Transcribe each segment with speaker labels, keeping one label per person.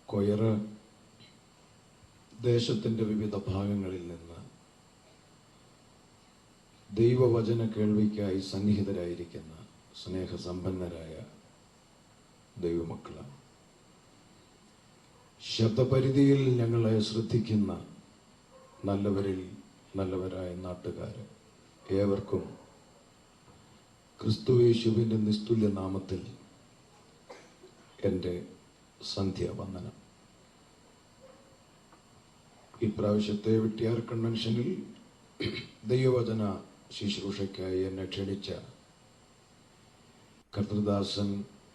Speaker 1: Coir ദേശത്തിൻ്റെ വിവിധ ഭാഗങ്ങളിൽ നിന്ന് ദൈവവചന കേൾവിക്കായി സന്നിഹിതരായിരിക്കുന്ന സ്നേഹസമ്പന്നരായ ദൈവമക്കളാണ്. ശബ്ദപരിധിയിൽ ഞങ്ങളെ ശ്രദ്ധിക്കുന്ന നല്ലവരിൽ നല്ലവരായ നാട്ടുകാർ ഏവർക്കും ക്രിസ്തുയേശുവിൻ്റെ നിസ്തുല്യ നാമത്തിൽ എൻ്റെ സന്ധ്യാവന്ദനം. ഇപ്രാവശ്യത്തെ വിട്ടിയാർ കൺവെൻഷനിൽ ദൈവവചന ശുശ്രൂഷയ്ക്കായി എന്നെ ക്ഷണിച്ച കർത്തൃദാസൻ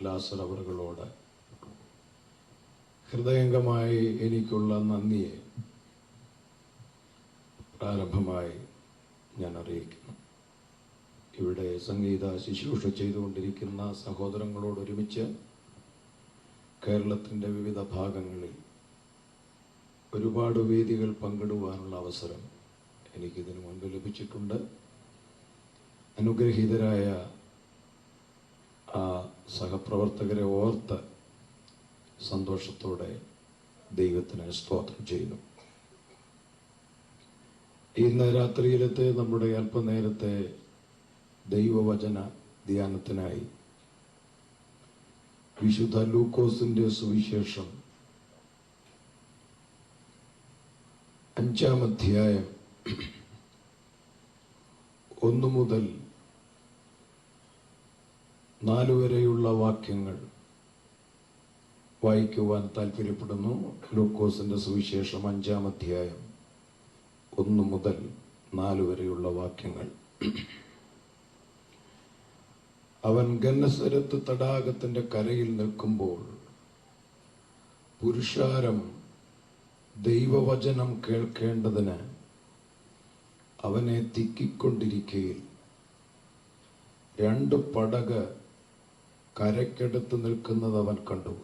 Speaker 1: ലാസർ അവറുകളോട് ഹൃദയംഗമായി എനിക്കുള്ള നന്ദിയെ പ്രാരംഭമായി ഞാൻ അറിയിക്കുന്നു. ഇവിടെ സംഗീത ശുശ്രൂഷ ചെയ്തുകൊണ്ടിരിക്കുന്ന സഹോദരങ്ങളോടൊരുമിച്ച് കേരളത്തിൻ്റെ വിവിധ ഭാഗങ്ങളിൽ ഒരുപാട് വേദികൾ പങ്കിടുവാനുള്ള അവസരം എനിക്കിതിനു മുൻപ് ലഭിച്ചിട്ടുണ്ട്. അനുഗ്രഹീതരായ ആ സഹപ്രവർത്തകരെ ഓർത്ത് സന്തോഷത്തോടെ ദൈവത്തിന് സ്തോത്രം ചെയ്യുന്നു. ഇന്ന് രാത്രിയിലത്തെ നമ്മുടെ അല്പനേരത്തെ ദൈവവചന ധ്യാനത്തിനായി വിശുദ്ധ ലൂക്കോസിന്റെ സുവിശേഷം 5-ാം അധ്യായം 1 മുതൽ 4 വരെയുള്ള വാക്യങ്ങൾ വായിക്കുവാൻ താല്പര്യപ്പെടുന്നു. ലൂക്കോസിന്റെ സുവിശേഷം 5-ാം അധ്യായം 1 മുതൽ 4 വരെയുള്ള വാക്യങ്ങൾ. അവൻ ഗന്നസരത്ത് തടാകത്തിന്റെ കരയിൽ നിൽക്കുമ്പോൾ പുരുഷാരം ദൈവവചനം കേൾക്കേണ്ടതിന് അവനെ തിക്കിക്കൊണ്ടിരിക്കയിൽ 2 പടക് കരയ്ക്കടുത്ത് നിൽക്കുന്നത് അവൻ കണ്ടു.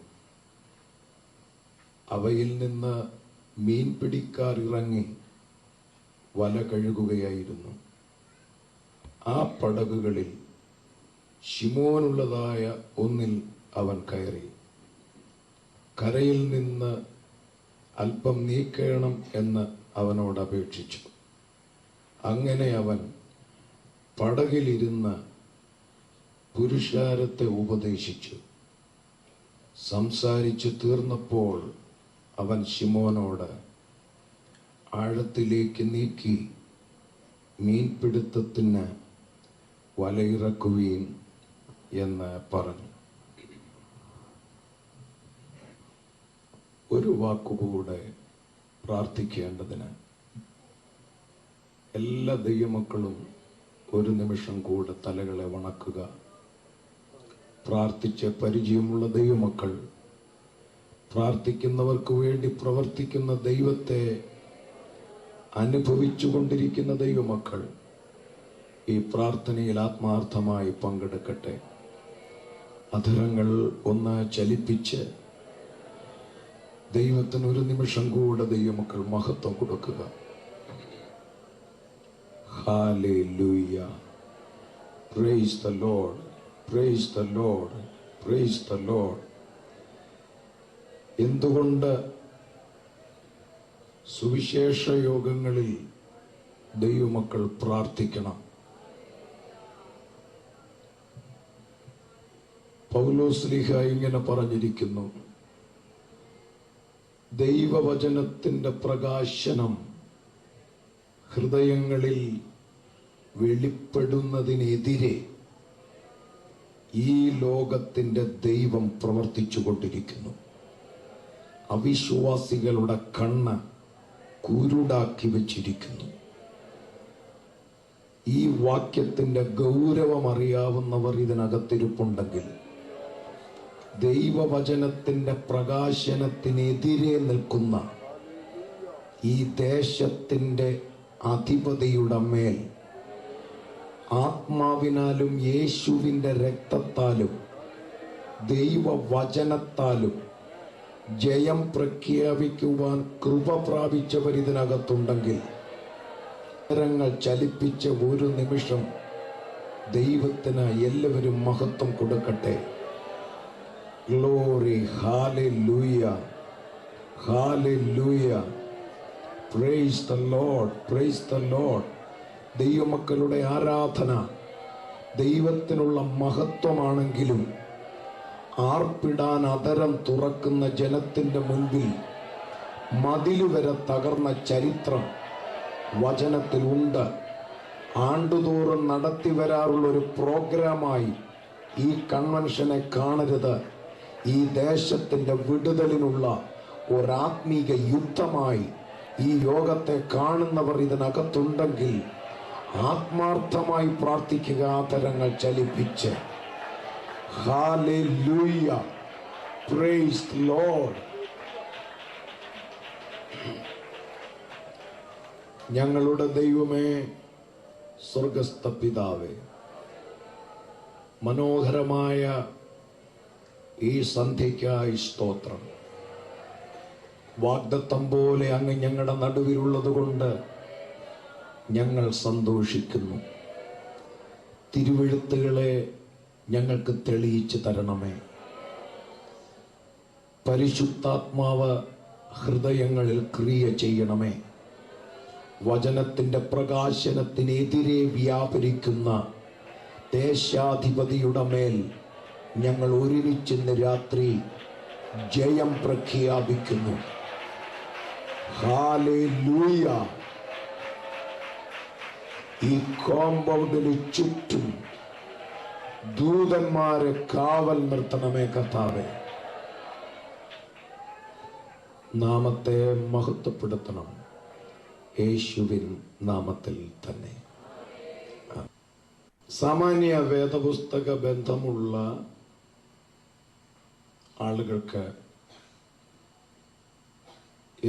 Speaker 1: അവയിൽ നിന്ന് മീൻപിടിക്കാർ ഇറങ്ങി വല കഴുകുകയായിരുന്നു. ആ പടകുകളിൽ ശിമോനുള്ളതായ ഒന്നിൽ അവൻ കയറി. കരയിൽ നിന്ന് അല്പം നീക്കണം എന്ന് അവനോട് അപേക്ഷിച്ചു. അങ്ങനെ അവൻ പടകിലിരുന്ന് പുരുഷാരത്തെ ഉപദേശിച്ചു. സംസാരിച്ചു തീർന്നപ്പോൾ അവൻ ശിമോനോട് ആഴത്തിലേക്ക് നീക്കി മീൻപിടുത്തത്തിന് വലയിറക്കുവീൻ എന്ന് പറഞ്ഞു. ഒരു വാക്കുകൂടെ പ്രാർത്ഥിക്കേണ്ടതിന് എല്ലാ ദൈവമക്കളും ഒരു നിമിഷം കൂടെ തലകളെ വണക്കുക. പ്രാർത്ഥിച്ച് പരിചയമുള്ള ദൈവമക്കൾ, പ്രാർത്ഥിക്കുന്നവർക്ക് വേണ്ടി പ്രവർത്തിക്കുന്ന ദൈവത്തെ അനുഭവിച്ചുകൊണ്ടിരിക്കുന്ന ദൈവമക്കൾ ഈ പ്രാർത്ഥനയിൽ ആത്മാർത്ഥമായി പങ്കെടുക്കട്ടെ. അധരങ്ങൾ ഒന്ന് ചലിപ്പിച്ച് ദൈവത്തിന് ഒരു നിമിഷം കൂടെ ദൈവമക്കൾ മഹത്വം കൊടുക്കുക. Hallelujah, praise the Lord, praise the Lord, praise the Lord. എന്തുകൊണ്ട് സുവിശേഷ യോഗങ്ങളിൽ ദൈവമക്കൾ പ്രാർത്ഥിക്കണം? പൗലോസ്ലീഹ ഇങ്ങനെ പറഞ്ഞിരിക്കുന്നു, ദൈവവചനത്തിന്റെ പ്രകാശനം ഹൃദയങ്ങളിൽ വെളിപ്പെടുന്നതിനെതിരെ ഈ ലോകത്തിന്റെ ദൈവം പ്രവർത്തിച്ചുകൊണ്ടിരിക്കുന്നു. അവിശ്വാസികളുടെ കണ്ണ് കുരുടാക്കി വച്ചിരിക്കുന്നു. ഈ വാക്യത്തിന്റെ ഗൗരവം അറിയാവുന്നവർ ഇതിനകത്തിരിപ്പുണ്ടെങ്കിൽ ദൈവവചനത്തിന്റെ പ്രകാശനത്തിനെതിരെ നിൽക്കുന്ന ഈ ദേശത്തിന്റെ അധിപതിയുടെ മേൽ ആത്മാവിനാലും യേശുവിന്റെ രക്തത്താലും ദൈവവചനത്താലും ജയം പ്രഖ്യാപിക്കുവാൻ കൃപ പ്രാപിച്ചവർ ഇതിനകത്തുണ്ടെങ്കിൽ കരങ്ങൾ ചലിപ്പിച്ച ഒരു നിമിഷം ദൈവത്തിന് എല്ലാവരും മഹത്വം കൊടുക്കട്ടെ. Glory, hallelujah, hallelujah. Praise the Lord, praise the Lord. ദൈവമക്കളുടെ ആരാധന ദൈവത്തിനുള്ള മഹത്വമാണെങ്കിലും ആർപ്പിടാൻ അതരം തുറക്കുന്ന ജനത്തിൻ്റെ മുൻപിൽ മതിൽ വരെ തകർന്ന ചരിത്രം വചനത്തിലുണ്ട്. ആണ്ടുതോറും നടത്തി വരാറുള്ള ഒരു പ്രോഗ്രാമായി ഈ കൺവെൻഷനെ കാണരുത്. ഈ ദേശത്തിൻ്റെ വിടുതലിനുള്ള ഒരാത്മീക യുദ്ധമായി ഈ യോഗത്തെ കാണുന്നവർ ഇതിനകത്തുണ്ടെങ്കിൽ ആത്മാർത്ഥമായി പ്രാർത്ഥിക്കുക, ആദരങ്ങൾ ചലിപ്പിച്ച്. Hallelujah, praise the lord. ഞങ്ങളുടെ ദൈവമേ, സ്വർഗസ്ഥ പിതാവേ, മനോഹരമായ ഈ സന്ധ്യയ്ക്കായി സ്തോത്രം. വാഗ്ദത്തം പോലെ അങ്ങ് ഞങ്ങളുടെ നടുവിലുള്ളത് കൊണ്ട് ഞങ്ങൾ സന്തോഷിക്കുന്നു. തിരുവെഴുത്തുകളെ ഞങ്ങൾക്ക് തെളിയിച്ചു തരണമേ. പരിശുദ്ധാത്മാവ് ഹൃദയങ്ങളിൽ ക്രിയ ചെയ്യണമേ. വചനത്തിൻ്റെ പ്രകാശനത്തിനെതിരെ വ്യാപരിക്കുന്ന ദേശാധിപതിയുടെ മേൽ ഞങ്ങൾ ഒരുമിച്ചിന്ന് രാത്രി ജയം പ്രഖ്യാപിക്കുന്നു. ഹല്ലേലൂയ. ഈ കോമ്പൗണ്ടിന് ചുറ്റും ദൂതന്മാരെ കാവൽ നിർത്തണമേ കർത്താവേ. നാമത്തെ മഹത്വപ്പെടുത്തണം, യേശുവിൻ നാമത്തിൽ തന്നെ. സാമാന്യ വേദപുസ്തക ബന്ധമുള്ള ആളുകൾക്ക്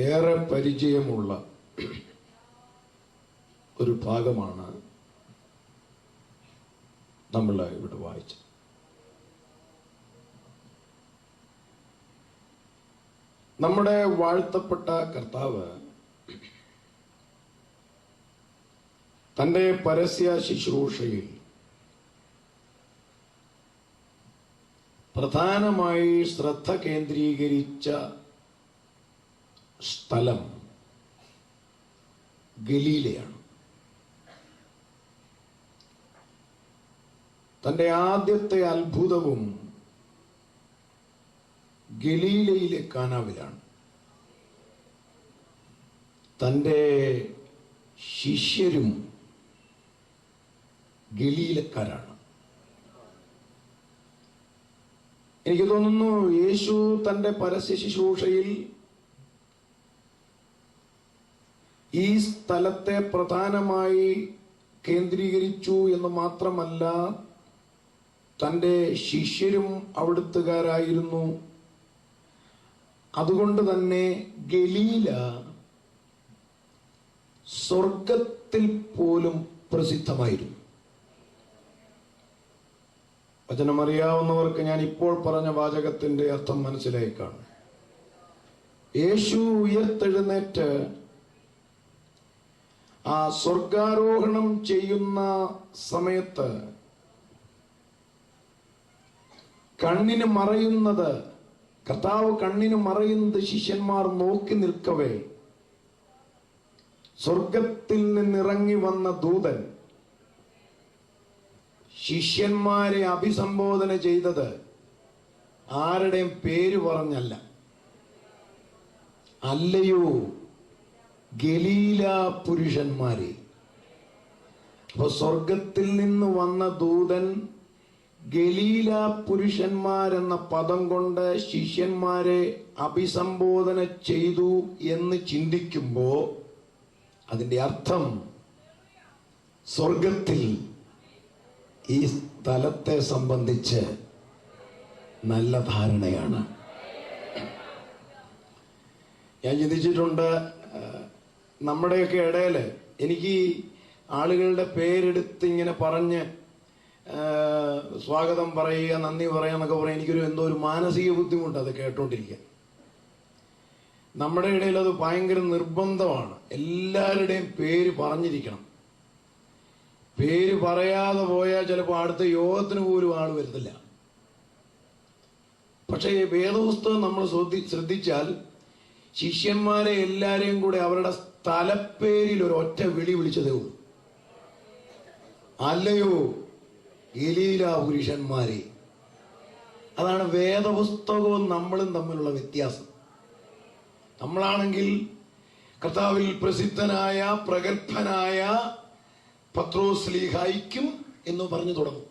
Speaker 1: ഏറെ പരിചയമുള്ള ഒരു ഭാഗമാണ് നമ്മൾ ഇവിടെ വായിച്ചത്. നമ്മുടെ വാഴ്ത്തപ്പെട്ട കർത്താവ് തൻ്റെ പരസ്യ ശുശ്രൂഷയിൽ പ്രധാനമായി ശ്രദ്ധ കേന്ദ്രീകരിച്ച സ്ഥലം ഗലീലയാണ്. തൻ്റെ ആദ്യത്തെ അത്ഭുതവും ഗലീലയിലെ കാനാവിലാണ്. തൻ്റെ ശിഷ്യരും ഗലീലക്കാരാണ്. എനിക്ക് തോന്നുന്നു യേശു തൻ്റെ പരസ്യ ശുശ്രൂഷയിൽ ഈ സ്ഥലത്തെ പ്രധാനമായി കേന്ദ്രീകരിച്ചു എന്ന് മാത്രമല്ല, തൻ്റെ ശിഷ്യരും അവിടുത്തുകാരായിരുന്നു. അതുകൊണ്ട് തന്നെ ഗലീല സ്വർഗത്തിൽ പോലും പ്രസിദ്ധമായിരുന്നു. വചനമറിയാവുന്നവർക്ക് ഞാൻ ഇപ്പോൾ പറഞ്ഞ വാചകത്തിന്റെ അർത്ഥം മനസ്സിലായി കാണും. യേശു ഉയർത്തെഴുന്നേറ്റ് ആ സ്വർഗാരോഹണം ചെയ്യുന്ന സമയത്ത് കണ്ണിന് മറയുന്നത്, കർത്താവ് കണ്ണിന് മറയുന്നത് ശിഷ്യന്മാർ നോക്കി നിൽക്കവേ സ്വർഗത്തിൽ നിന്നിറങ്ങി വന്ന ദൂതൻ ശിഷ്യന്മാരെ അഭിസംബോധന ചെയ്തത് ആരുടെയും പേര് പറഞ്ഞല്ല. അല്ലയോ ഗലീല പുരുഷന്മാരെ. അപ്പൊ സ്വർഗത്തിൽ നിന്ന് വന്ന ദൂതൻ ഗലീല പുരുഷന്മാരെന്ന പദം കൊണ്ട് ശിഷ്യന്മാരെ അഭിസംബോധന ചെയ്തു എന്ന് ചിന്തിക്കുമ്പോ അതിന്റെ അർത്ഥം സ്വർഗത്തിൽ ഈ സ്ഥലത്തെ സംബന്ധിച്ച് നല്ല ധാരണയാണ്. ഞാൻ ചിന്തിച്ചിട്ടുണ്ട്, നമ്മുടെയൊക്കെ ഇടയിൽ എനിക്ക് ആളുകളുടെ പേരെടുത്ത് ഇങ്ങനെ പറഞ്ഞ് സ്വാഗതം പറയുക, നന്ദി പറയുക എന്നൊക്കെ പറയാൻ എനിക്കൊരു എന്തോ ഒരു മാനസിക ബുദ്ധിമുട്ട് അത് കേട്ടോണ്ടിരിക്കാൻ. നമ്മുടെ ഇടയിൽ അത് ഭയങ്കര നിർബന്ധമാണ്. എല്ലാവരുടെയും പേര് പറഞ്ഞിരിക്കണം. പേര് പറയാതെ പോയാൽ ചിലപ്പോൾ അടുത്ത യോഗത്തിന് പോലും ആൾ വരുന്നില്ല. പക്ഷേ ഈ വേദപുസ്തകം നമ്മൾ ശ്രദ്ധിച്ചാൽ ശിഷ്യന്മാരെ എല്ലാരെയും കൂടെ അവരുടെ സ്ഥലപ്പേരിൽ ഒരു ഒറ്റ വിളി വിളിച്ചതേ ഉള്ളൂ. അല്ലയോ ഗലീല പുരുഷന്മാരെ. അതാണ് വേദപുസ്തകവും നമ്മളും തമ്മിലുള്ള വ്യത്യാസം. നമ്മളാണെങ്കിൽ കർത്താവിൽ പ്രസിദ്ധനായ പ്രഗത്ഭനായ പത്രോസ് ലീഹായിക്കും എന്ന് പറഞ്ഞു തുടങ്ങും.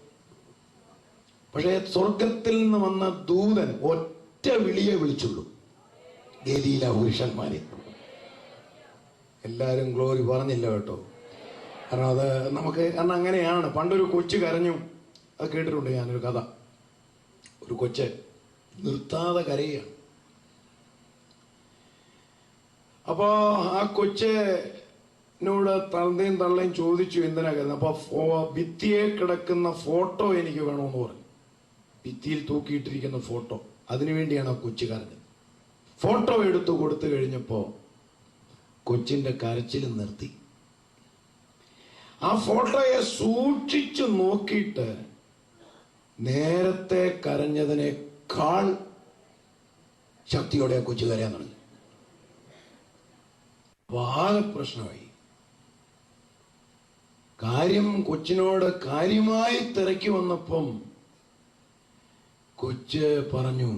Speaker 1: പക്ഷേ സ്വർഗത്തിൽ നിന്ന് വന്ന ദൂതൻ ഒറ്റ വിളിയെ വിളിച്ചുള്ളൂ, ഗലീല പുരുഷന്മാരെ. എല്ലാരും ഗ്ലോറി പറഞ്ഞില്ല കേട്ടോ. കാരണം അത് കാരണം അങ്ങനെയാണ്. പണ്ടൊരു കൊച്ചു കരഞ്ഞു, അത് കേട്ടിട്ടുണ്ട് ഞാനൊരു കഥ. ഒരു കൊച്ച് നിർത്താതെ കരയുകയാണ്. അപ്പോ ആ കൊച്ചിനോട് തന്തയും തള്ളയും ചോദിച്ചു എന്തിനാ കരുതുന്നത്. അപ്പൊ ഭിത്തിയെ കിടക്കുന്ന ഫോട്ടോ എനിക്ക് വേണമെന്ന് പറഞ്ഞു. ഭിത്തിയിൽ തൂക്കിയിട്ടിരിക്കുന്ന ഫോട്ടോ, അതിനുവേണ്ടിയാണ് ആ കൊച്ചു കരഞ്ഞത്. ഫോട്ടോ എടുത്തു കൊടുത്തു കഴിഞ്ഞപ്പോ കൊച്ചിന്റെ കരച്ചിൽ നിർത്തി. ആ ഫോട്ടോയെ സൂക്ഷിച്ചു നോക്കിയിട്ട് നേരത്തെ കരഞ്ഞതിനേക്കാൾ ശക്തിയോടെ ആ കൊച്ചു കരയാൻ തുടങ്ങി. ആകെ പ്രശ്നമായി. കാര്യം കൊച്ചിനോട് കാര്യമായി തിരക്കി വന്നപ്പം കൊച്ച് പറഞ്ഞു,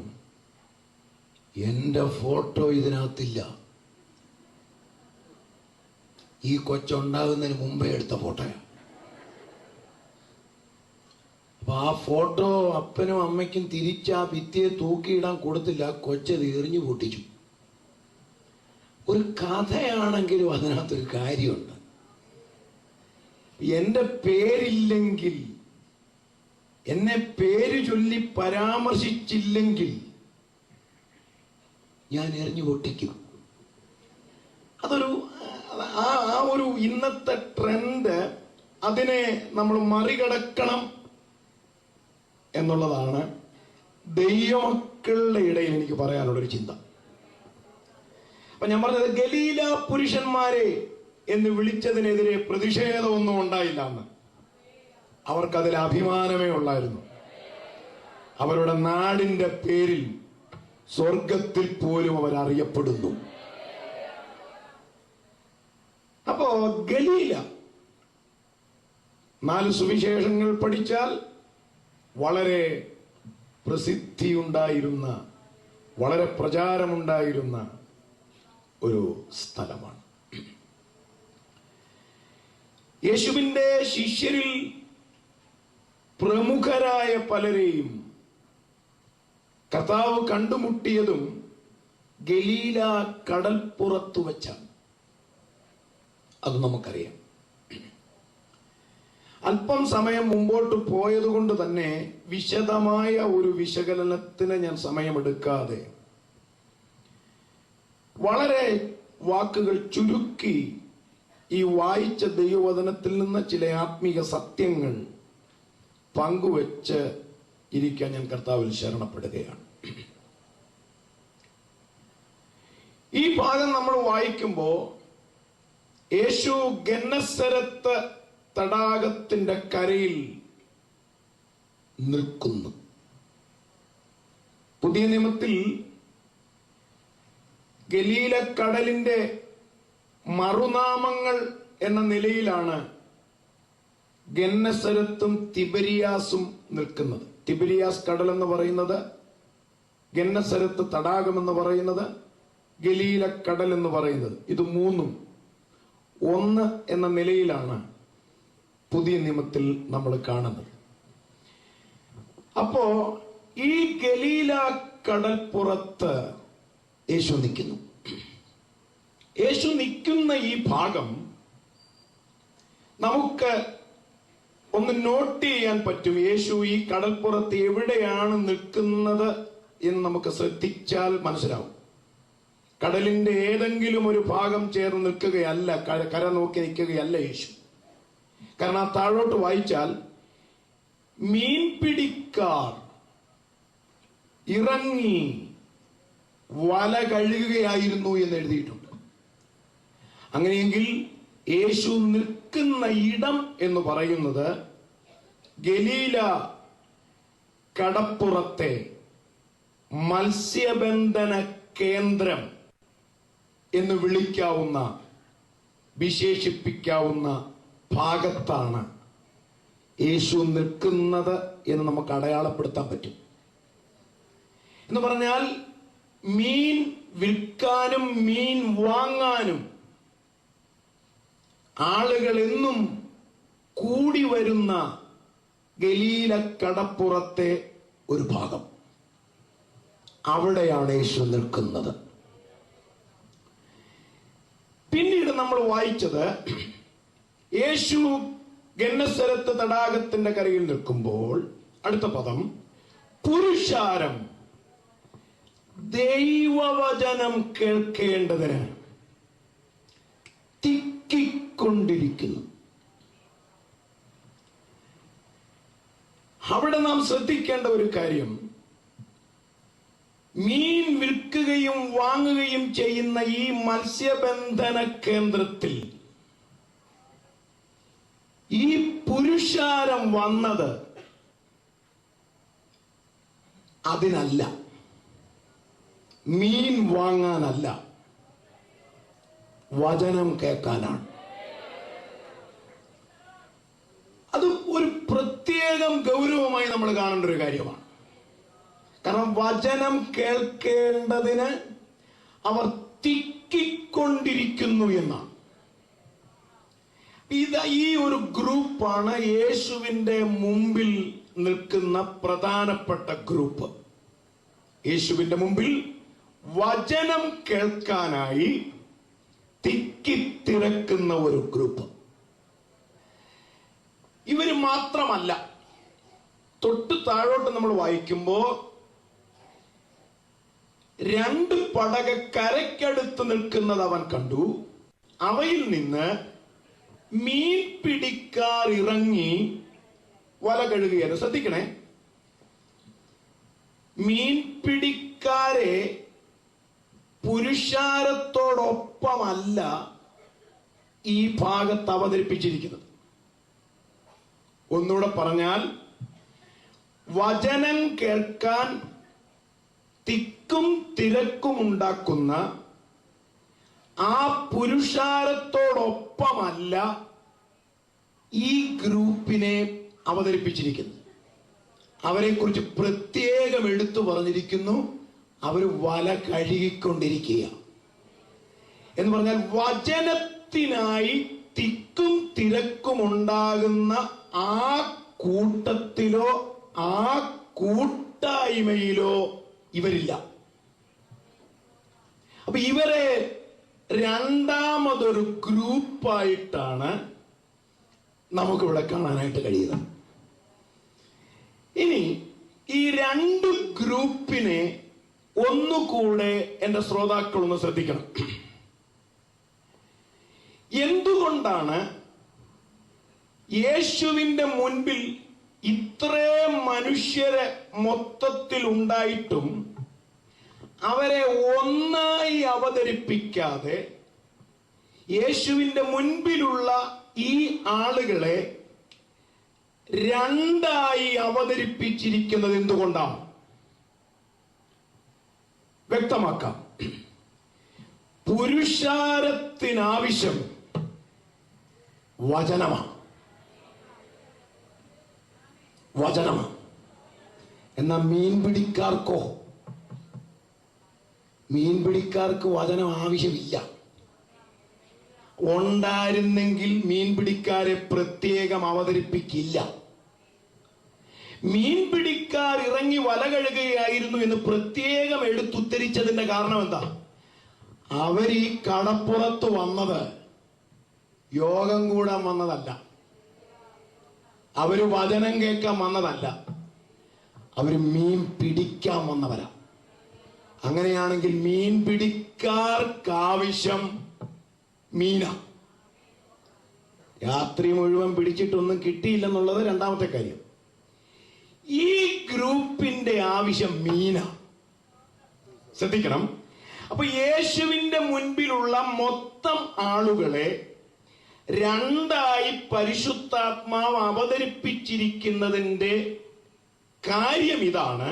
Speaker 1: എന്റെ ഫോട്ടോ ഇതിനകത്തില്ല. ഈ കൊച്ചുണ്ടാകുന്നതിന് മുമ്പേ എടുത്ത ഫോട്ടോയാ. അപ്പൊ ആ ഫോട്ടോ അപ്പനും അമ്മയ്ക്കും തിരിച്ച് ആ ഭിത്തിയെ തൂക്കിയിടാൻ കൊടുത്തില്ല. കൊച്ചത് എറിഞ്ഞു പൊട്ടിച്ചു. ഒരു കഥയാണെങ്കിലും അതിനകത്തൊരു കാര്യമുണ്ട്. എന്റെ പേരില്ലെങ്കിൽ, എന്നെ പേര് ചൊല്ലി പരാമർശിച്ചില്ലെങ്കിൽ ഞാൻ എറിഞ്ഞു പൊട്ടിക്കും. അതൊരു ആ ഒരു ഇന്നത്തെ ട്രെൻഡ്, അതിനെ നമ്മൾ മറികടക്കണം എന്നുള്ളതാണ് ദൈവമക്കളുടെ ഇടയിൽ എനിക്ക് പറയാനുള്ളൊരു ചിന്ത. അപ്പൊ ഞാൻ പറഞ്ഞത്, ഗലീല പുരുഷന്മാരെ എന്ന് വിളിച്ചതിനെതിരെ പ്രതിഷേധമൊന്നും ഉണ്ടായില്ല എന്ന്. അവർക്കതിൽ അഭിമാനമേ ഉള്ളായിരുന്നു. അവരുടെ നാടിന്റെ പേരിൽ സ്വർഗത്തിൽ പോലും അവരറിയപ്പെടുന്നു. അപ്പോ ഗലീല, 4 സുവിശേഷങ്ങൾ പഠിച്ചാൽ വളരെ പ്രസിദ്ധിയുണ്ടായിരുന്ന, വളരെ പ്രചാരമുണ്ടായിരുന്ന ഒരു സ്ഥലമാണ്. യേശുവിന്റെ ശിഷ്യരിൽ പ്രമുഖരായ പലരെയും കർത്താവ് കണ്ടുമുട്ടിയതും ഗലീല കടൽപ്പുറത്തു വെച്ചാണ്. അത് നമുക്കറിയാം. അല്പം സമയം മുമ്പോട്ട് പോയതുകൊണ്ട് തന്നെ വിശദമായ ഒരു വിശകലനത്തിന് ഞാൻ സമയമെടുക്കാതെ വളരെ വാക്കുകൾ ചുരുക്കി ഈ വായിച്ച ദൈവവചനത്തിൽ നിന്ന് ചില ആത്മീക സത്യങ്ങൾ പങ്കുവെച്ച് ഇരിക്കാൻ ഞാൻ കർത്താവിൽ ശരണപ്പെടുകയാണ്. ഈ ഭാഗം നമ്മൾ വായിക്കുമ്പോൾ യേശു ഗന്നസരത്ത് തടാകത്തിന്റെ കരയിൽ നിൽക്കുന്നു. പുതിയ നിയമത്തിൽ ഗലീല കടലിന്റെ മറുനാമങ്ങൾ എന്ന നിലയിലാണ് ഗന്നസരത്തും തിബരിയാസും നിൽക്കുന്നത്. തിബരിയാസ് കടൽ എന്ന് പറയുന്നത്, ഗന്നസരത്ത് തടാകം എന്ന് പറയുന്നത്, ഗലീല കടൽ എന്ന് പറയുന്നത്, ഇത് മൂന്നും ഒന്ന് എന്ന നിലയിലാണ് പുതിയ നിയമത്തിൽ നമ്മൾ കാണുന്നത്. അപ്പോ ഈ ഗലീല കടൽപ്പുറത്ത് യേശു നിൽക്കുന്നു. യേശു നിൽക്കുന്ന ഈ ഭാഗം നമുക്ക് ഒന്ന് നോട്ട് ചെയ്യാൻ പറ്റും. യേശു ഈ കടൽപ്പുറത്ത് എവിടെയാണ് നിൽക്കുന്നത് എന്ന് നമുക്ക് ശ്രദ്ധിച്ചാൽ മനസ്സിലാവും. കടലിന്റെ ഏതെങ്കിലും ഒരു ഭാഗം ചേർന്ന് നിൽക്കുകയല്ല, കര നോക്കി നിൽക്കുകയല്ല യേശു. കാരണം ആ താഴോട്ട് വായിച്ചാൽ മീൻപിടിക്കാർ ഇറങ്ങി വല കഴുകുകയായിരുന്നു എന്ന് എഴുതിയിട്ടുണ്ട്. അങ്ങനെയെങ്കിൽ യേശു നിൽക്കുന്ന ഇടം എന്ന് പറയുന്നത് ഗലീല കടപ്പുറത്തെ മത്സ്യബന്ധന കേന്ദ്രം എന്ന് വിളിക്കാവുന്ന, വിശേഷിപ്പിക്കാവുന്ന ഭാഗത്താണ് യേശു നിൽക്കുന്നത് എന്ന് നമുക്ക് അടയാളപ്പെടുത്താൻ പറ്റും. എന്ന് പറഞ്ഞാൽ മീൻ വിൽക്കാനും മീൻ വാങ്ങാനും ആളുകൾ എന്നും കൂടി വരുന്ന ഗലീല കടപ്പുറത്തെ ഒരു ഭാഗം, അവിടെയാണ് യേശു നിൽക്കുന്നത്. പിന്നീട് നമ്മൾ വായിച്ചത്, യേശു ഗന്നസരത്ത് തടാകത്തിന്റെ കരയിൽ നിൽക്കുമ്പോൾ അടുത്ത പദം, പുരുഷാരം ദൈവവചനം കേൾക്കേണ്ടതിന് തിക്കിക്കൊണ്ടിരിക്കുന്നു. അവിടെ നാം ശ്രദ്ധിക്കേണ്ട ഒരു കാര്യം, മീൻ വിൽക്കുകയും വാങ്ങുകയും ചെയ്യുന്ന ഈ മത്സ്യബന്ധന കേന്ദ്രത്തിൽ ഈ പുരുഷാരം വന്നത് അതിനല്ല, മീൻ വാങ്ങാനല്ല, വചനം കേൾക്കാനാണ്. അത് ഒരു പ്രത്യേകം ഗൗരവമായി നമ്മൾ കാണേണ്ട ഒരു കാര്യമാണ്. കാരണം വചനം കേൾക്കേണ്ടതിന് അവർ തിക്കിക്കൊണ്ടിരിക്കുന്നു എന്നാണ്. ഈ ഒരു ഗ്രൂപ്പാണ് യേശുവിന്റെ മുമ്പിൽ നിൽക്കുന്ന പ്രധാനപ്പെട്ട ഗ്രൂപ്പ്. യേശുവിന്റെ മുമ്പിൽ വചനം കേൾക്കാനായി തിക്കിത്തിരക്കുന്ന ഒരു ഗ്രൂപ്പ്. ഇവര് മാത്രമല്ല, തൊട്ട് താഴോട്ട് നമ്മൾ വായിക്കുമ്പോ 2 പടക കരയ്ക്കടുത്ത് നിൽക്കുന്നത് അവൻ കണ്ടു. അവയിൽ നിന്ന് മീൻ പിടിക്കാർ ഇറങ്ങി വല കഴുകുകയാണ്. ശ്രദ്ധിക്കണേ, മീൻ പിടിക്കാരെ പുരുഷാരത്തോടൊപ്പമല്ല ഈ ഭാഗത്ത് അവതരിപ്പിച്ചിരിക്കുന്നത്. ഒന്നുകൂടെ പറഞ്ഞാൽ, വചനം കേൾക്കാൻ തിക്കും തിരക്കും ഉണ്ടാക്കുന്ന ആ പുരുഷാരത്തോടൊപ്പമല്ല ഈ ഗ്രൂപ്പിനെ അവതരിപ്പിച്ചിരിക്കുന്നത്. അവരെക്കുറിച്ച് പ്രത്യേകം എടുത്തു പറഞ്ഞിരിക്കുന്നു, അവർ വല കഴുകിക്കൊണ്ടിരിക്കുക എന്ന് പറഞ്ഞാൽ വചനത്തിനായി തിക്കും തിരക്കും ഉണ്ടാകുന്ന ആ കൂട്ടത്തിലോ ആ കൂട്ടായ്മയിലോ ഇവരില്ല. അപ്പൊ ഇവരെ രണ്ടാമതൊരു ഗ്രൂപ്പായിട്ടാണ് നമുക്കിവിടെ കാണാനായിട്ട് കഴിയുന്നത്. ഇനി ഈ 2 ഗ്രൂപ്പിനെ ഒന്നുകൂടെ എന്റെ ശ്രോതാക്കളൊന്ന് ശ്രദ്ധിക്കണം. എന്തുകൊണ്ടാണ് യേശുവിന്റെ മുൻപിൽ ഇത്രയും മനുഷ്യരെ മൊത്തത്തിൽ ഉണ്ടായിട്ടും അവരെ ഒന്നായി അവതരിപ്പിക്കാതെ യേശുവിന്റെ മുൻപിലുള്ള ഈ ആളുകളെ 2ആയി അവതരിപ്പിച്ചിരിക്കുന്നത് എന്തുകൊണ്ടാണ്? വ്യക്തമാക്കാം. പുരുഷാരത്തിനാവശ്യം വചനമാണ്. എന്നാൽ മീൻപിടിക്കാർക്ക് വചനം ആവശ്യമില്ല. ഉണ്ടായിരുന്നെങ്കിൽ മീൻപിടിക്കാരെ പ്രത്യേകം അവതരിപ്പിക്കില്ല. മീൻപിടിക്കാർ ഇറങ്ങി വല കഴുകുകയായിരുന്നു എന്ന് പ്രത്യേകം എടുത്തുദ്ധരിച്ചതിന്റെ കാരണം എന്താ? അവർ ഈ കടപ്പുറത്ത് വന്നത് യോഗം കൂടാൻ വന്നതല്ല, അവര് വചനം കേൾക്കാൻ വന്നതല്ല, അവര് മീൻ പിടിക്കാൻ വന്നവരാ. അങ്ങനെയാണെങ്കിൽ മീൻ പിടിക്കാർക്കാവശ്യം മീന. രാത്രി മുഴുവൻ പിടിച്ചിട്ടൊന്നും കിട്ടിയില്ലെന്നുള്ളത് രണ്ടാമത്തെ കാര്യം. ഈ ഗ്രൂപ്പിന്റെ ആവശ്യം മീന. ശ്രദ്ധിക്കണം. അപ്പൊ യേശുവിന്റെ മുൻപിലുള്ള മൊത്തം ആളുകളെ 2ആയി പരിശുദ്ധാത്മാവ് അവതരിപ്പിച്ചിരിക്കുന്നതിന്റെ കാര്യം ഇതാണ്.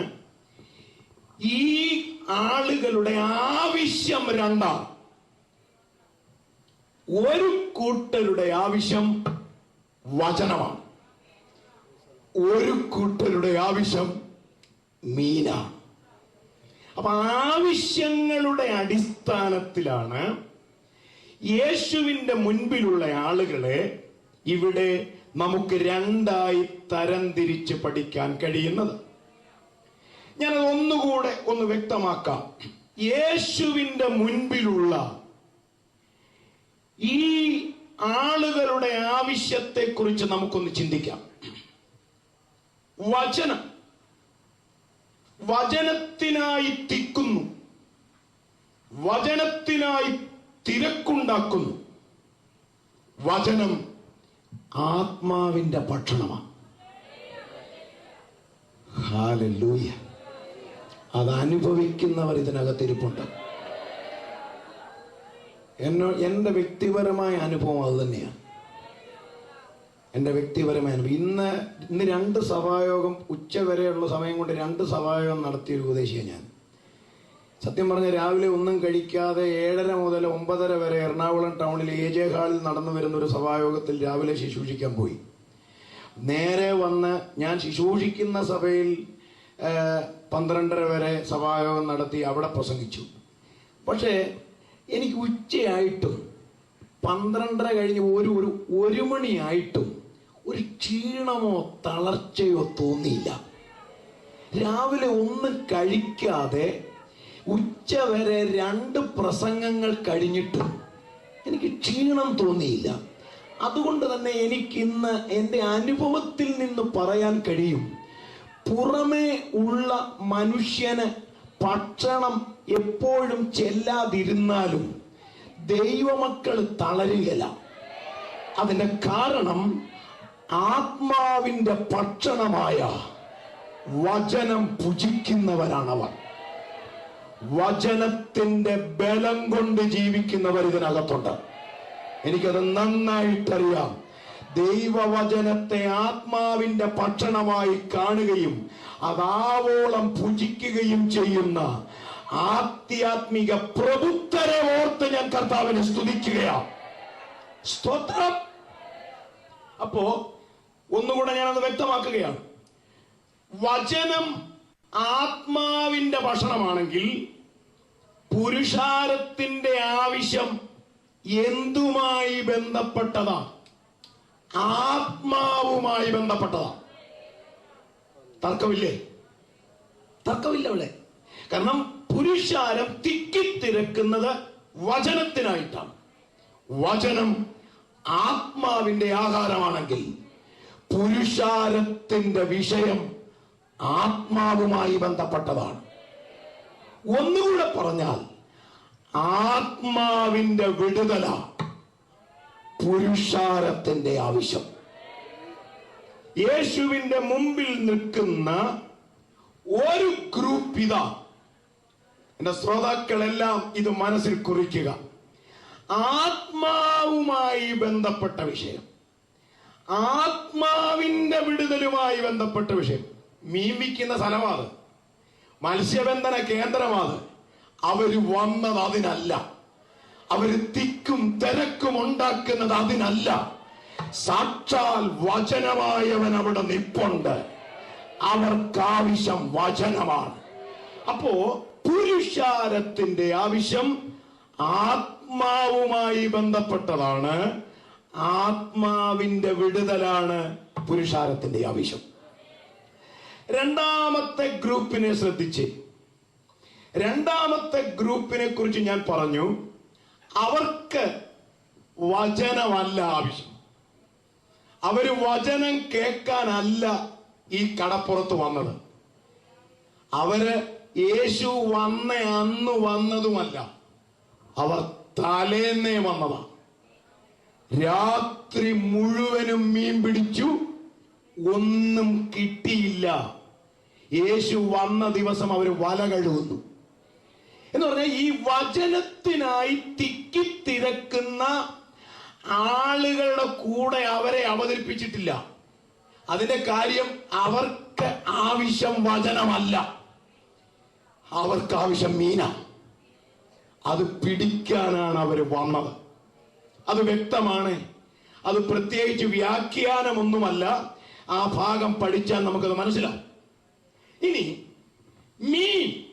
Speaker 1: ഈ ആളുകളുടെ ആവശ്യം 2ആണ്. ഒരു കൂട്ടരുടെ ആവശ്യം വചനമാണ്, ഒരു കൂട്ടരുടെ ആവശ്യം മീനാണ്. അപ്പൊ ആവശ്യങ്ങളുടെ അടിസ്ഥാനത്തിലാണ് യേശുവിന്റെ മുൻപിലുള്ള ആളുകളെ ഇവിടെ നമുക്ക് രണ്ടായി തരംതിരിച്ച് പഠിക്കാൻ കഴിയുന്നത്. ഞാനത് ഒന്നുകൂടെ ഒന്ന് വ്യക്തമാക്കാം. യേശുവിന്റെ മുൻപിലുള്ള ഈ ആളുകളുടെ ആവശ്യത്തെ കുറിച്ച് നമുക്കൊന്ന് ചിന്തിക്കാം. വചനത്തിനായി തിക്കുന്നു, വചനത്തിനായി തിരക്കുണ്ടാക്കുന്നു. വചനം ആത്മാവിന്റെ ഭക്ഷണമാണ്. ഹല്ലേലൂയ. അത് അനുഭവിക്കുന്നവർ ഇതിനകത്തിരിപ്പുണ്ട്. എൻ്റെ വ്യക്തിപരമായ അനുഭവം അത് തന്നെയാണ്. എൻ്റെ വ്യക്തിപരമായ അനുഭവം. ഇന്ന് 2 സഭായോഗം, ഉച്ചവരെയുള്ള സമയം കൊണ്ട് 2 സഭായോഗം നടത്തിയൊരു ഉപദേശിയാണ് ഞാൻ. സത്യം പറഞ്ഞ രാവിലെ ഒന്നും കഴിക്കാതെ 7:30 മുതൽ 9:30 വരെ എറണാകുളം ടൗണിൽ AJ ഹാളിൽ നടന്നു വരുന്ന ഒരു സഭായോഗത്തിൽ രാവിലെ ശുശ്രൂഷിക്കാൻ പോയി. നേരെ വന്ന് ഞാൻ ശുശ്രൂഷിക്കുന്ന സഭയിൽ 12:30 വരെ സഭായോഗം നടത്തി അവിടെ പ്രസംഗിച്ചു. പക്ഷേ എനിക്ക് ഉച്ചയായിട്ടും 12:30 കഴിഞ്ഞ് ഒരു മണിയായിട്ടും ഒരു ക്ഷീണമോ തളർച്ചയോ തോന്നിയില്ല. രാവിലെ ഒന്നും കഴിക്കാതെ ഉച്ചവരെ 2 പ്രസംഗങ്ങൾ കഴിഞ്ഞിട്ടും എനിക്ക് ക്ഷീണം തോന്നിയില്ല. അതുകൊണ്ട് തന്നെ എനിക്കിന്ന് എൻ്റെ അനുഭവത്തിൽ നിന്ന് പറയാൻ കഴിയും, പുറമേ ഉള്ള മനുഷ്യന് ഭക്ഷണം എപ്പോഴും ചെല്ലാതിരുന്നാലും ദൈവമക്കൾ തളരുകയില്ല. അതിന്റെ കാരണം ആത്മാവിന്റെ ഭക്ഷണമായ വചനം ഭുജിക്കുന്നവരാണവർ. വചനത്തിന്റെ ബലം കൊണ്ട് ജീവിക്കുന്നവർ ഇതിനകത്തുണ്ട്. എനിക്കത് നന്നായിട്ടറിയാം. ദൈവവചനത്തെ ആത്മാവിന്റെ ഭക്ഷണമായി കാണുകയും അതാവോളം ഭുജിക്കുകയും ചെയ്യുന്ന ആധ്യാത്മിക പ്രബുദ്ധരെ ഓർത്ത് ഞാൻ കർത്താവിനെ സ്തുതിക്കുകയാണ്. സ്തോത്രം. അപ്പോ ഒന്നുകൂടെ ഞാനത് വ്യക്തമാക്കുകയാണ്. വചനം ആത്മാവിന്റെ ഭക്ഷണമാണെങ്കിൽ പുരുഷാരത്തിന്റെ ആവശ്യം എന്തുമായി ബന്ധപ്പെട്ടതാ? ആത്മാവുമായി ബന്ധപ്പെട്ടതാ. തർക്കമില്ലേ? തർക്കമില്ല ഇവിടെ. കാരണം പുരുഷാരം തിക്കിത്തിരക്കുന്നത് വചനത്തിനായിട്ടാണ്. വചനം ആത്മാവിന്റെ ആഹാരമാണെങ്കിൽ പുരുഷാരത്തിന്റെ വിഷയം ആത്മാവുമായി ബന്ധപ്പെട്ടതാണ്. ഒന്നുകൂടെ പറഞ്ഞാൽ ആത്മാവിന്റെ വിടുതല പുരുഷാരത്തിന്റെ ആവശ്യം. യേശുവിന്റെ മുമ്പിൽ നിൽക്കുന്ന ഒരു ഗ്രൂപ്പ് ഇതാ. എന്റെ ശ്രോതാക്കളെല്ലാം ഇത് മനസ്സിൽ കുറിക്കുക. ആത്മാവുമായി ബന്ധപ്പെട്ട വിഷയം, ആത്മാവിന്റെ വിടുതലുമായി ബന്ധപ്പെട്ട വിഷയം. മീൻ വിൽക്കുന്ന സ്ഥലമാണ്, മത്സ്യബന്ധന കേന്ദ്രമാണ്. അവര് വന്നത് അതിനല്ല. അവര് തിക്കും തിരക്കും ഉണ്ടാക്കുന്നത് അതിനല്ല. സാക്ഷാൽ വചനമായവൻ അവിടെ നിപ്പുണ്ട്. അവർക്കാവശ്യം വചനമാണ്. അപ്പോ പുരുഷാരത്തിന്റെ ആവശ്യം ആത്മാവുമായി ബന്ധപ്പെട്ടതാണ്. ആത്മാവിന്റെ വിടുതലാണ് പുരുഷാരത്തിന്റെ ആവശ്യം. രണ്ടാമത്തെ ഗ്രൂപ്പിനെ ശ്രദ്ധിച്ച്, രണ്ടാമത്തെ ഗ്രൂപ്പിനെ കുറിച്ച് ഞാൻ പറഞ്ഞു. അവർക്ക് വചനമല്ല ആവശ്യം. അവര് വചനം കേൾക്കാനല്ല ഈ കടപ്പുറത്ത് വന്നത്. അവര് യേശു വന്ന അന്ന് വന്നതുമല്ല, അവർ തലേന്നേ വന്നതാ. രാത്രി മുഴുവനും മീൻ പിടിച്ചു, ഒന്നും കിട്ടിയില്ല. യേശു വന്ന ദിവസം അവർ വല കഴുകുന്നു. എന്ന് പറഞ്ഞാൽ ഈ വചനത്തിനായി തിക്കിത്തിരക്കുന്ന ആളുകളുടെ കൂടെ അവരെ അവതരിപ്പിച്ചിട്ടില്ല. അതിന്റെ കാര്യം അവർക്ക് ആവശ്യം വചനമല്ല, അവർക്ക് ആവശ്യം മീന. അത് പിടിക്കാനാണ് അവർ വന്നത്. അത് വ്യക്തമാണ്. അത് പ്രത്യേകിച്ച് വ്യാഖ്യാനമൊന്നുമല്ല. ആ ഭാഗം പഠിച്ചാൽ നമുക്കത് മനസ്സിലാവും. ഇനി മീൻ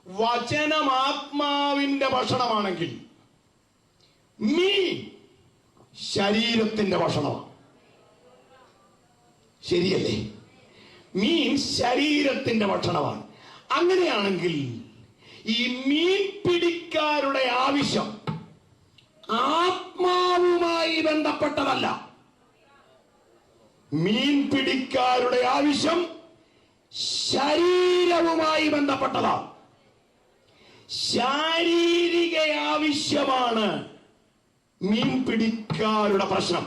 Speaker 1: വചനം ആത്മാവിന്റെ ഭക്ഷണമാണെങ്കിൽ മീൻ ശരീരത്തിന്റെ ഭക്ഷണമാണ്. ശരിയല്ലേ? മീൻ ശരീരത്തിന്റെ ഭക്ഷണമാണ്. അങ്ങനെയാണെങ്കിൽ ഈ മീൻ പിടിക്കാരുടെ ആവശ്യം ആത്മാവുമായി ബന്ധപ്പെട്ടതല്ല. മീൻ പിടിക്കാരുടെ ആവശ്യം ശരീരവുമായി ബന്ധപ്പെട്ടതാണ്. ശാരീരിക ആവശ്യമാണ് മീൻ പിടിക്കാരുടെ പ്രശ്നം.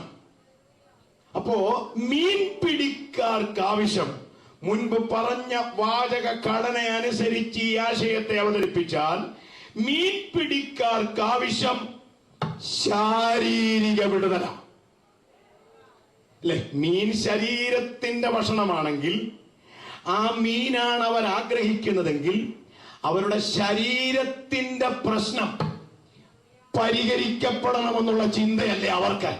Speaker 1: അപ്പോ മീൻ പിടിക്കാർക്ക് ആവശ്യം, മുൻപ് പറഞ്ഞ വാചക ഘടന അനുസരിച്ച് ഈ ആശയത്തെ അവതരിപ്പിച്ചാൽ മീൻ പിടിക്കാർക്ക് ആവശ്യം ശാരീരിക വിടുതല അല്ലെ? മീൻ ശരീരത്തിന്റെ ഭക്ഷണമാണെങ്കിൽ ആ മീനാണ് അവർ ആഗ്രഹിക്കുന്നതെങ്കിൽ അവരുടെ ശരീരത്തിന്റെ പ്രശ്നം പരിഹരിക്കപ്പെടണമെന്നുള്ള ചിന്തയല്ലേ അവർക്ക്?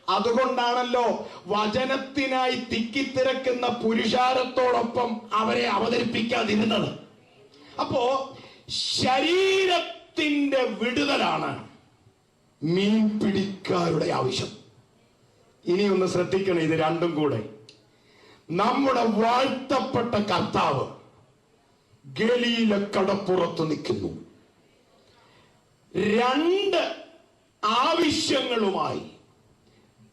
Speaker 1: അതുകൊണ്ടാണല്ലോ വചനത്തിനായി തിക്കിത്തിരക്കുന്ന പുരുഷാരത്തോടൊപ്പം അവരെ അവതരിപ്പിക്കാതിരുന്നത്. അപ്പോ ശരീരത്തിന്റെ വിടുതലാണ് മീൻ പിടിക്കാരുടെ ആവശ്യം. ഇനി ഒന്ന് ശ്രദ്ധിക്കണം, ഇത് രണ്ടും കൂടെ. നമ്മുടെ വാഴ്ത്തപ്പെട്ട കർത്താവ് ഗലീല കടപ്പുറത്ത് നിൽക്കുന്നു. രണ്ട് ആവശ്യങ്ങളുമായി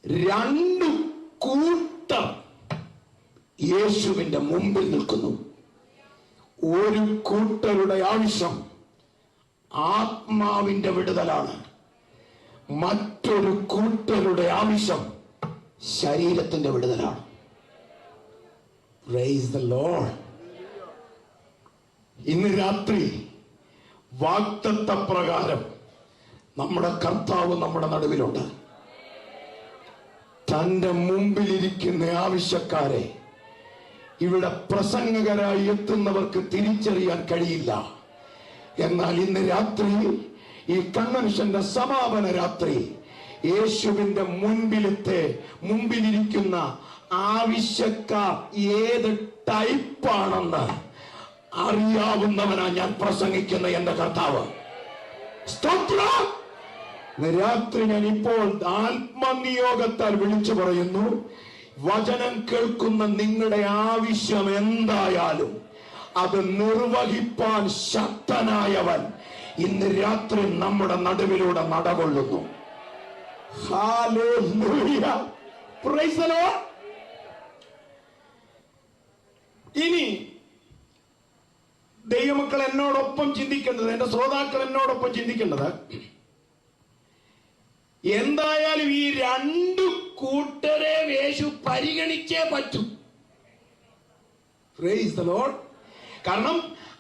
Speaker 1: രണ്ടു കൂട്ടർ യേശുവിന്റെ മുമ്പിൽ നിൽക്കുന്നു. ഒരു കൂട്ടരുടെ ആവശ്യം ആത്മാവിന്റെ വിടുതലാണ്. മറ്റൊരു കൂട്ടരുടെ ആവശ്യം ശരീരത്തിന്റെ വിടുതലാണ്. Price the Lord. ഇന്ന് രാത്രി വാഗ്ദത്ത പ്രകാരം നമ്മുടെ കർത്താവ് നമ്മുടെ നടുവിലുണ്ട്. തന്റെ മുമ്പിലിരിക്കുന്ന ആവശ്യക്കാരെ ഇവിടെ പ്രസംഗകരായി എത്തുന്നവർക്ക് തിരിച്ചറിയാൻ കഴിയില്ല. എന്നാൽ ഇന്ന് രാത്രി, ഈ കൺവെൻഷന്റെ സമാപന രാത്രി, യേശുവിന്റെ മുമ്പിലിരിക്കുന്ന ആവശ്യക്കാർ ഏത് ടൈപ്പാണെന്ന് അറിയാവുന്നവനാ ഞാൻ പ്രസംഗിക്കുന്ന എന്റെ കർത്താവ്. സ്തോത്രം. രാത്രി ഞാൻ ഇപ്പോൾ ആത്മനിയോഗത്താൽ വിളിച്ചു പറയുന്നു, വചനം കേൾക്കുന്ന നിങ്ങളുടെ ആവശ്യം എന്തായാലും അത് നിർവഹിപ്പാൻ ശക്തനായവൻ ഇന്ന് രാത്രി നമ്മുടെ നടുവിലൂടെ നടകൊള്ളുന്നു. ഹല്ലേലൂയ. Praise the Lord. ഇനി ദൈവമക്കൾ എന്നോടൊപ്പം ചിന്തിക്കേണ്ടത്, എന്റെ ശ്രോതാക്കൾ എന്നോടൊപ്പം ചിന്തിക്കേണ്ടത്, എന്തായാലും ഈ രണ്ടു കൂട്ടരെ യേശു പരിഗണിച്ചേ പറ്റൂ. Price the Lord. കാരണം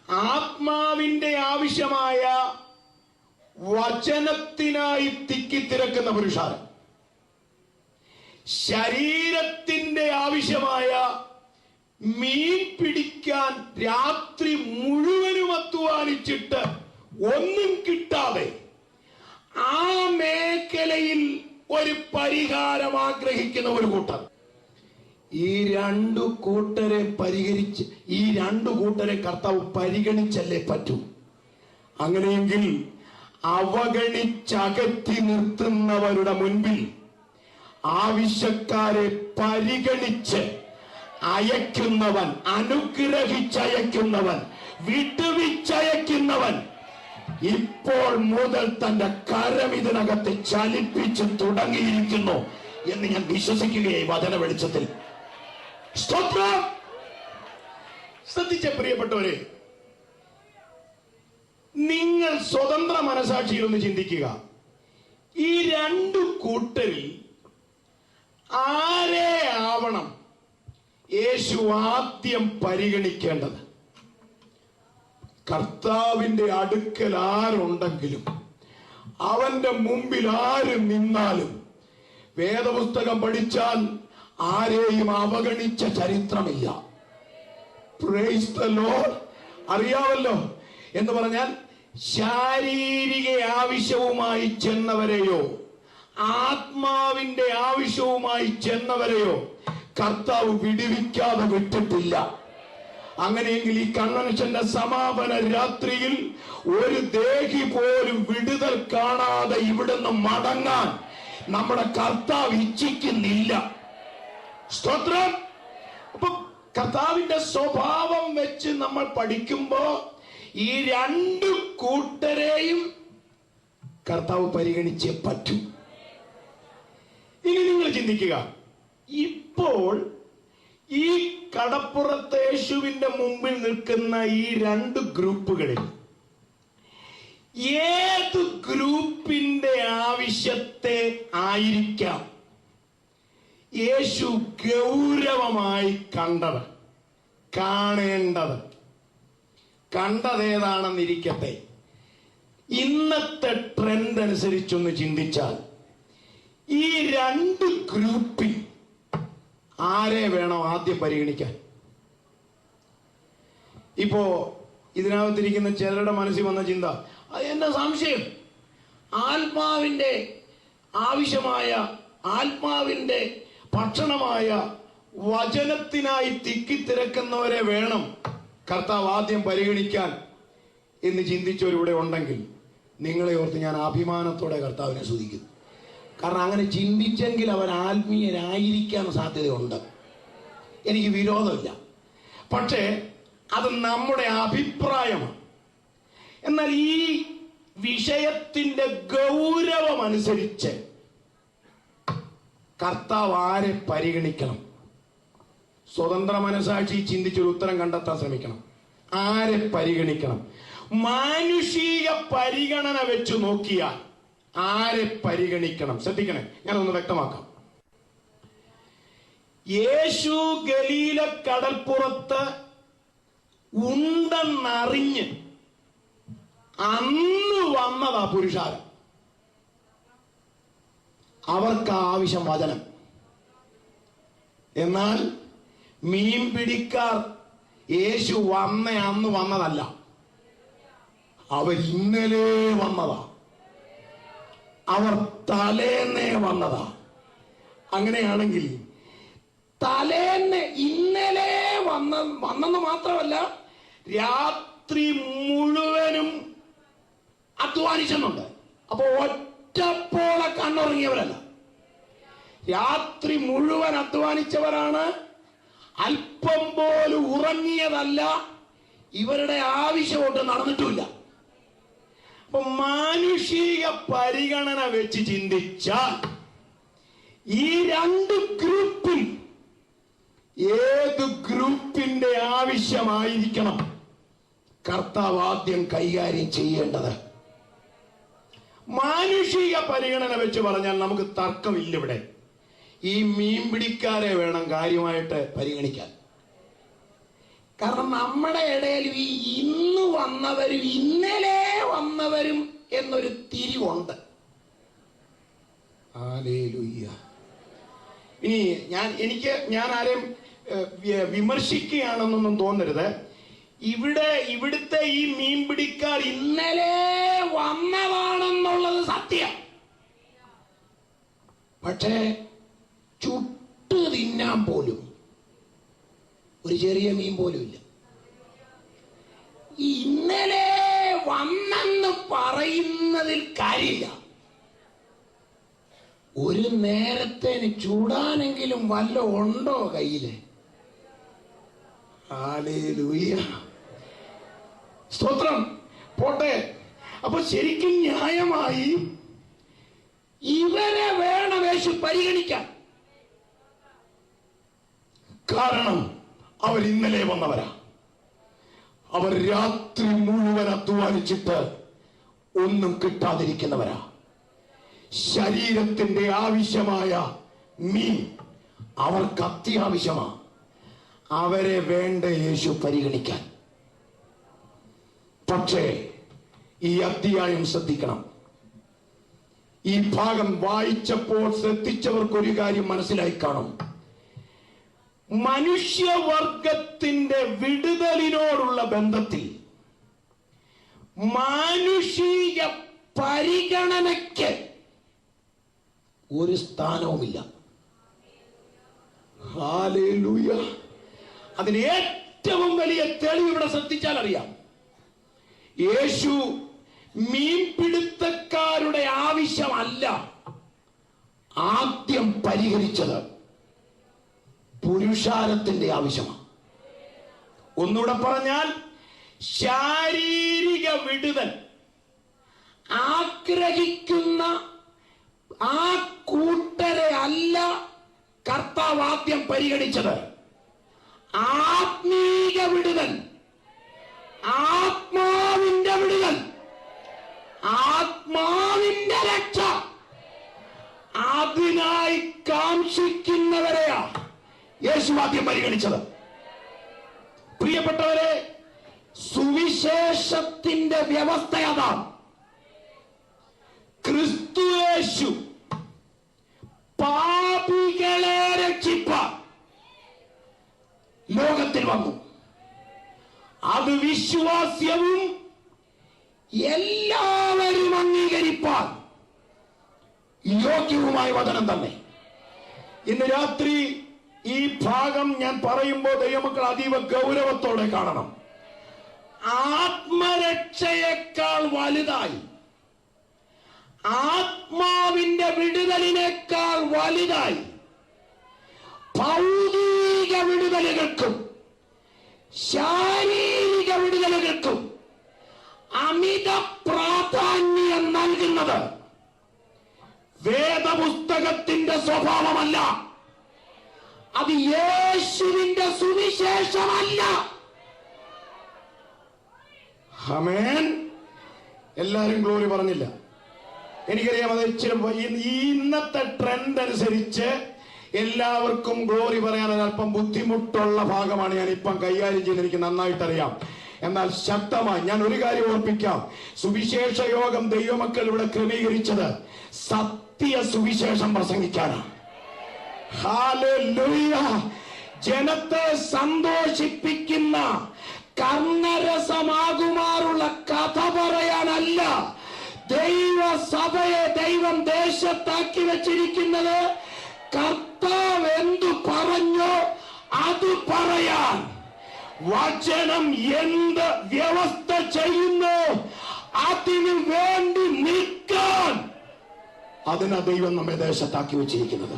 Speaker 1: ആത്മാവിന്റെ ആവശ്യമായ വചനത്തിനായി തിക്കിത്തിരക്കുന്ന പുരുഷാരം, ശരീരത്തിന്റെ ആവശ്യമായ മീൻ പിടിക്കാൻ രാത്രി മുഴുവനും അധ്വാനിച്ചിട്ട് ഒന്നും കിട്ടാതെ ആ മേഖലയിൽ ഒരു പരിഹാരം ആഗ്രഹിക്കുന്ന ഒരു കൂട്ടർ. ഈ രണ്ടു കൂട്ടരെ കർത്താവ് പരിഗണിച്ചല്ലേ പറ്റൂ. അങ്ങനെയെങ്കിൽ അവഗണിച്ചകറ്റി നിർത്തുന്നവരുടെ മുൻപിൽ ആവശ്യക്കാരെ പരിഗണിച്ച് അയക്കുന്നവൻ, അനുഗ്രഹിച്ചയക്കുന്നവൻ, വിട്ടുവിച്ചയക്കുന്നവൻ ഇപ്പോൾ മുതൽ തന്റെ കരം ഇതിനകത്ത് ചലിപ്പിച്ച് തുടങ്ങിയിരിക്കുന്നു എന്ന് ഞാൻ വിശ്വസിക്കുകയായി വചന വെളിച്ചത്തിൽ. സ്തോത്രം. ശ്രദ്ധിച്ച പ്രിയപ്പെട്ടവരെ, നിങ്ങൾ സ്വതന്ത്ര മനസാക്ഷിയിൽ ഒന്ന് ചിന്തിക്കുക. ഈ രണ്ടു കൂട്ടരിൽ ആരെ ആവണം യേശു ആദ്യം പരിഗണിക്കേണ്ടത്? കർത്താവിന്റെ അടുക്കൽ ആരുണ്ടെങ്കിലും, അവന്റെ മുമ്പിൽ ആര് നിന്നാലും, വേദപുസ്തകം പഠിച്ചാൽ ആരെയും അവഗണിച്ച ചരിത്രമില്ല. Praise the lord. അറിയാവല്ലോ എന്ന് പറഞ്ഞാൽ ശാരീരിക ആവശ്യവുമായി ചെന്നവരെയോ ആത്മാവിന്റെ ആവശ്യവുമായി ചെന്നവരെയോ കർത്താവ് വിടുവിക്കാതെ വിട്ടിട്ടില്ല. അങ്ങനെയെങ്കിൽ ഈ കൺവെൻഷന്റെ സമാപന രാത്രിയിൽ ഒരു ദേഹി പോലും വിടുതൽ കാണാതെ ഇവിടുന്ന് മടങ്ങാൻ നമ്മുടെ കർത്താവ് ഇച്ഛിക്കുന്നില്ല. സ്തോത്രം. അപ്പൊ കർത്താവിന്റെ സ്വഭാവം വെച്ച് നമ്മൾ പഠിക്കുമ്പോ ഈ രണ്ടു കൂട്ടരെയും കർത്താവ് പരിഗണിച്ചേ പറ്റൂ. ഇനി നിങ്ങൾ ചിന്തിക്കുക, ഇപ്പോൾ ഈ കടപ്പുറത്ത് യേശുവിന്റെ മുമ്പിൽ നിൽക്കുന്ന ഈ രണ്ട് ഗ്രൂപ്പുകളിൽ ഏത് ഗ്രൂപ്പിന്റെ ആവശ്യത്തെ ആയിരിക്കാം യേശു ഗൗരവമായി കണ്ടത്, കാണേണ്ടത്? കണ്ടതേതാണെന്നിരിക്കട്ടെ, ഇന്നത്തെ ട്രെൻഡ് അനുസരിച്ചൊന്ന് ചിന്തിച്ചാൽ ഈ രണ്ട് ഗ്രൂപ്പിൽ ആരെ വേണം ആദ്യം പരിഗണിക്കാൻ? ഇപ്പോ ഇതിനകത്തിരിക്കുന്ന ചിലരുടെ മനസ്സിൽ വന്ന ചിന്ത, അത് എന്റെ സംശയം, ആത്മാവിന്റെ ആവശ്യമായ, ആത്മാവിന്റെ ഭക്ഷണമായ വചനത്തിനായി തിക്കിത്തിരക്കുന്നവരെ വേണം കർത്താവ് ആദ്യം പരിഗണിക്കാൻ എന്ന് ചിന്തിച്ചവരിവിടെ ഉണ്ടെങ്കിൽ നിങ്ങളെ ഓർത്ത് ഞാൻ അഭിമാനത്തോടെ കർത്താവിനെ സ്തുതിക്കുന്നു. കാരണം അങ്ങനെ ചിന്തിച്ചെങ്കിൽ അവർ ആത്മീയരായിരിക്കാൻ സാധ്യതയുണ്ട്. എനിക്ക് വിരോധമില്ല, പക്ഷേ അത് നമ്മുടെ അഭിപ്രായമാണ്. എന്നാൽ ഈ വിഷയത്തിന്റെ ഗൗരവമനുസരിച്ച് കർത്താവ് ആരെ പരിഗണിക്കണം? സ്വതന്ത്ര മനസാക്ഷി ചിന്തിച്ചൊരു ഉത്തരം കണ്ടെത്താൻ ശ്രമിക്കണം. ആരെ പരിഗണിക്കണം? മാനുഷിക പരിഗണന വെച്ച് നോക്കിയാൽ ആരെ പരിഗണിക്കണം? ശ്രദ്ധിക്കണേ, ഞാനൊന്ന് വ്യക്തമാക്കാം. യേശു ഗലീല കടൽപ്പുറത്ത് ഉണ്ടെന്നറിഞ്ഞ് അന്ന് വന്നതാ പുരുഷാരം. അവർക്ക് ആവശ്യം വചനം. എന്നാൽ മീൻ പിടിക്കാർ യേശു അന്ന് വന്നതല്ല, അവർ ഇന്നലെ വന്നതാ, അവർ തലേന്നേ വന്നതാ. അങ്ങനെയാണെങ്കിൽ തലേന്ന് ഇന്നലെ വന്നെന്ന് മാത്രമല്ല, രാത്രി മുഴുവനും അധ്വാനിച്ചെന്നുണ്ട്. അപ്പൊ ഒറ്റപ്പോളെ കണ്ണുറങ്ങിയവരല്ല, രാത്രി മുഴുവൻ അധ്വാനിച്ചവരാണ്. അല്പം പോലും ഉറങ്ങിയതല്ല. ഇവരുടെ ആവശ്യമൊട്ട് നടന്നിട്ടുമില്ല. അപ്പൊ മാനുഷിക പരിഗണന വെച്ച് ചിന്തിച്ചാൽ ഈ രണ്ട് ഗ്രൂപ്പിൽ ഏത് ഗ്രൂപ്പിന്റെ ആവശ്യമായിരിക്കണം കർത്താവ് ആദ്യം കൈകാര്യം ചെയ്യേണ്ടത്? മാനുഷിക പരിഗണന വെച്ച് പറഞ്ഞാൽ നമുക്ക് തർക്കമില്ല. ഇവിടെ ഈ മീൻ പിടിക്കാരെ വേണം കാര്യമായിട്ട് പരിഗണിക്കാൻ. കാരണം നമ്മുടെ ഇടയിൽ ഈ ഇന്ന് വന്നവരും ഇന്നലെ വന്നവരും എന്നൊരു തിരിവുണ്ട്. ഹല്ലേലൂയ. ഇനി ഞാൻ ആരെയും വിമർശിക്കുകയാണെന്നൊന്നും തോന്നരുത്. ഇവിടുത്തെ ഈ മീൻ പിടിക്കാർ ഇന്നലെ വന്നതാണെന്നുള്ളത് സത്യം. പക്ഷേ ചുട്ട് തിന്നാൻ പോലും ഒരു ചെറിയ മീൻ പോലും ഇല്ല. ഇന്നലെ വന്നെന്ന് പറയുന്നതിൽ കാര്യമില്ല. ഒരു നേരത്തേന് ചൂടാനെങ്കിലും വല്ല ഉണ്ടോ കയ്യില്? ഹല്ലേലൂയ, സ്തോത്രം. പോട്ടെ. അപ്പൊ ശരിക്കും ന്യായമായി ഇവരെ വേണം യേശു പരിഗണിക്കാൻ. കാരണം അവർ ഇന്നലെ വന്നവരാ. അവർ രാത്രി മുഴുവൻ അധ്വാനിച്ചിട്ട് ഒന്നും കിട്ടാതിരിക്കുന്നവരാ. ശരീരത്തിന്റെ ആവശ്യമായ മീൻ അവർക്ക് അത്യാവശ്യമാ. അവരെ വേണ്ട യേശു പരിഗണിക്കാൻ. പക്ഷേ ഈ അധ്യായം ശ്രദ്ധിക്കണം. ഈ ഭാഗം വായിച്ചപ്പോൾ ശ്രദ്ധിച്ചവർക്കൊരു കാര്യം മനസ്സിലായി കാണും. മനുഷ്യവർഗത്തിന്റെ വിടുതലിനോടുള്ള ബന്ധത്തിൽ മാനുഷിക പരിഗണനയ്ക്ക് ഒരു സ്ഥാനവുമില്ല. ഹല്ലേലൂയ. അതിന് ഏറ്റവും വലിയ തെളിവ് ഇവിടെ ശ്രദ്ധിച്ചാൽ അറിയാം. യേശു മീൻപിടുത്തക്കാരുടെ ആവശ്യമല്ല ആദ്യം പരിഹരിച്ചത്, പുരുഷാരത്തിന്റെ ആവശ്യമാണ്. ഒന്നുകൂടെ പറഞ്ഞാൽ, ശാരീരിക വിടുതൽ ആഗ്രഹിക്കുന്ന ആ കൂട്ടരെ അല്ല കർത്താവ് ആദ്യം പരിഗണിച്ചത്. ആത്മീക വിടുതൽ, ആത്മാവിന്റെ വിടുതൽ, ആത്മാവിന്റെ രക്ഷ, അതിനായി കാംക്ഷിക്കുന്നവരെയാ യേശു ആദ്യം പരിഗണിച്ചത്. പ്രിയപ്പെട്ടവരെ, സുവിശേഷത്തിന്റെ വ്യവസ്ഥ അതാണ്. ക്രിസ്തുയേശു പാപികളെ രക്ഷിപ്പാൻ ലോകത്തിൽ വന്നു. അത് വിശ്വാസ്യവും എല്ലാവരും അംഗീകരിപ്പാൻ യോഗ്യവുമായ വചനം തന്നെ. ഇന്ന് രാത്രി ഈ ഭാഗം ഞാൻ പറയുമ്പോൾ ദൈവമക്കൾ അതീവ ഗൗരവത്തോടെ കാണണം. ആത്മരക്ഷയേക്കാൾ വലുതായി, ആത്മാവിന്റെ വിടുതലിനേക്കാൾ വലുതായി ഭൗതിക വിടുതലുകൾക്കും ശാരീരിക വിടുതലുകൾക്കും അമിത പ്രാധാന്യം നൽകുന്നത് വേദപുസ്തകത്തിന്റെ സ്വഭാവമല്ല, അത് യേശുവിന്റെ സുവിശേഷമല്ല. ആമേൻ. എല്ലാരും ഗ്ലോറി പറഞ്ഞില്ല. എനിക്കറിയാം, അത് ഇച്ചിരി ഇന്നത്തെ ട്രെൻഡ് അനുസരിച്ച് എല്ലാവർക്കും ഗ്ലോറി പറയാൻ അല്പം ബുദ്ധിമുട്ടുള്ള ഭാഗമാണ് ഞാൻ ഇപ്പം കൈകാര്യം ചെയ്യുന്നത്. എനിക്ക് നന്നായിട്ടറിയാം. എന്നാൽ ശക്തമായി ഞാൻ ഒരു കാര്യം ഓർപ്പിക്കാം. സുവിശേഷ യോഗം ദൈവമക്കൾ ഇവിടെ ക്രമീകരിച്ചത് സത്യ സുവിശേഷം പ്രസംഗിക്കാനാണ്. ഹല്ലേലൂയ. ജനത്തെ സന്തോഷിപ്പിക്കുന്ന കർണരസമാകുമാറുള്ള കഥ പറയാനല്ല ദൈവസഭയെ ദൈവം ദേശത്താക്കി വെച്ചിരിക്കുന്നത്. കർത്താവ് എന്തു പറഞ്ഞോ അത് പറയാൻ, വചനം എന്ത് വ്യവസ്ഥ ചെയ്യുന്നു അതിനു വേണ്ടി നിൽക്കാൻ, അതിനാ ദൈവം നമ്മെ ദേശത്താക്കി വെച്ചിരിക്കുന്നത്.